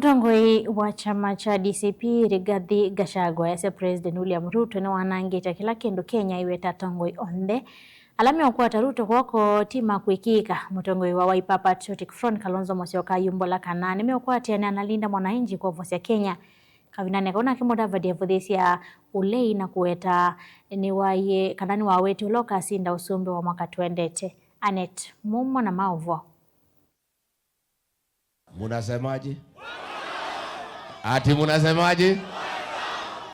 Mutongoi wa chama cha DCP Rigathi Gachagua yase President William Ruto na wanangita kila kindu Kenya iweta tongoi onde alami okwata Ruto kwako tima kuikika. Mutongoi wa Wiper Patriotic Front Kalonzo Musyoka yumbola kanani meokwati ya analinda mwananchi kwa vosi ya Kenya kavinane kauna kimoda vadia vodesi ya ulei na kuweta ni waye kanani waweti uloka sinda usumbe wa mwaka tuendete. Anet Mumo na Maovo. Munasemaji? Ati munasemaji?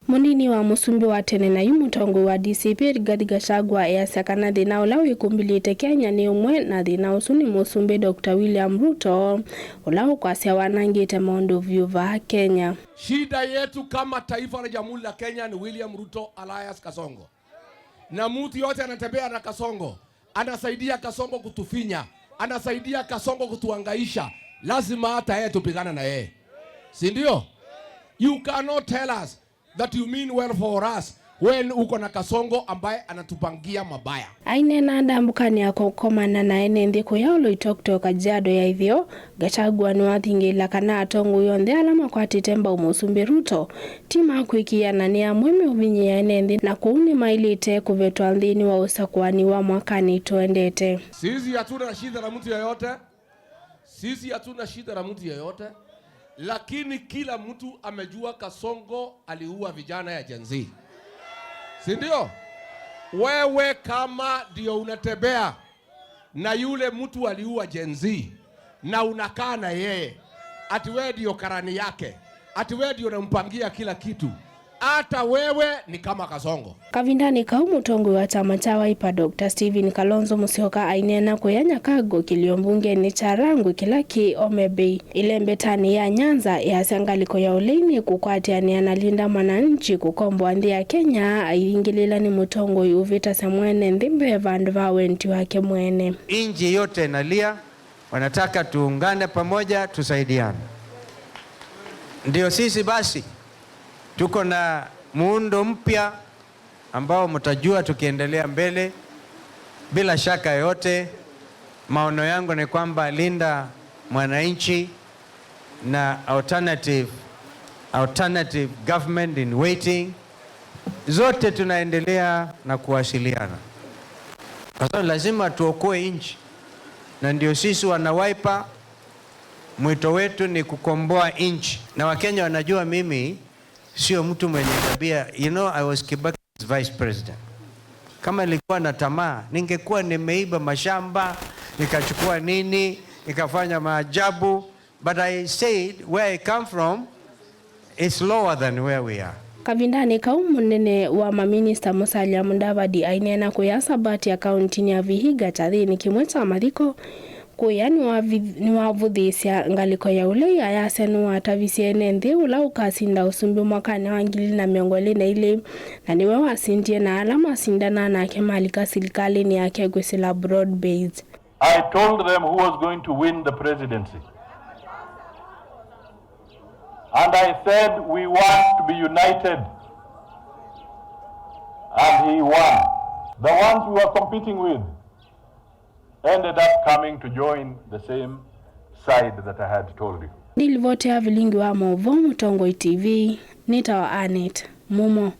Munini wa musumbi wa tene na yumutongo wa DCP Rigathi Gachagua yasekana thina ula wikumbilite Kenya ni umwe na thina usuni musumbi Dr. William Ruto ula ukwasya wanangite maundu vyuva Kenya. Shida yetu kama taifa la Jamhuri la Kenya ni William Ruto alias Kasongo. Na mtu yote anatembea na Kasongo, anasaidia Kasongo kutufinya, anasaidia Kasongo kutuangaisha. Lazima hata yeye tupigana na yeye. Si ndio? You cannot tell us that you mean well for us when uko na Kasongo ambaye anatupangia mabaya. Aine na ndambukani yako komana na ene ndiko ya ulo itoktoka jado ya hivyo Gachagua ni wathingila kana atongo yonde alama kwa titemba umusumbi Ruto tima kuikia na ni amweme uvinyi ya ene ndi na kuuni mailite kuvetwa ndini wa usakuani wa mwakani tuendete. Sisi hatuna shida na mtu yoyote. Sisi hatuna shida na mtu yeyote, lakini kila mtu amejua Kasongo aliua vijana ya Gen Z. Si ndio? Wewe kama ndio unatembea na yule mtu aliua Gen Z na unakaa na yeye, ati wewe ndio karani yake, ati wewe ndio unampangia kila kitu, hata wewe ni kama Kasongo. Kavindani kaumutongo wa chama cha Wiper Dr. Stephen Kalonzo Musyoka ainena kuyanya kago kiliombunge ni charangu kilaki omebei ilembetani ya Nyanza ya sengaliko ya uleini kukwati ani analinda mwananchi kukombo ndi ya Kenya aingilila ni mutongo uvita semwene ndimbe vandu vawenti wake mwene. Inji yote nalia, wanataka tuungane pamoja tusaidiane. Ndio sisi basi tuko na muundo mpya ambao mtajua tukiendelea mbele. Bila shaka yote maono yangu ni kwamba linda mwananchi na alternative government in waiting zote tunaendelea na kuwasiliana. Kwa sababu lazima tuokoe nchi. Na ndio sisi wana Wiper mwito wetu ni kukomboa nchi. Na Wakenya wanajua mimi sio mtu mwenye tabia. You know, I was Kibaki's vice president. Kama nilikuwa na tamaa, ningekuwa nimeiba mashamba, nikachukua nini, nikafanya maajabu. But I said, where I come from is lower than where we are. Kavindani kaumunene wa maminista Musalia Mudavadi ainena kuyasa bati ya kaunti ya Vihiga tathini kimweta mathiko kuyani ni wavudhisya ngaliko ya ulei ayase ni watavisiene nthi ula ukasinda usumbi mwakani wa 2022 na niwe wasindie na alama sindana na kemalika silikali ni yake gwisila broad based. I told them who was going to win the presidency. And I said we want to be united. And he won. The ones we were competing with ended up coming to join the same side that I had told you. Nilivotea vilingi wa Maovo Mutongoi TV, nita wa Anet Mumo.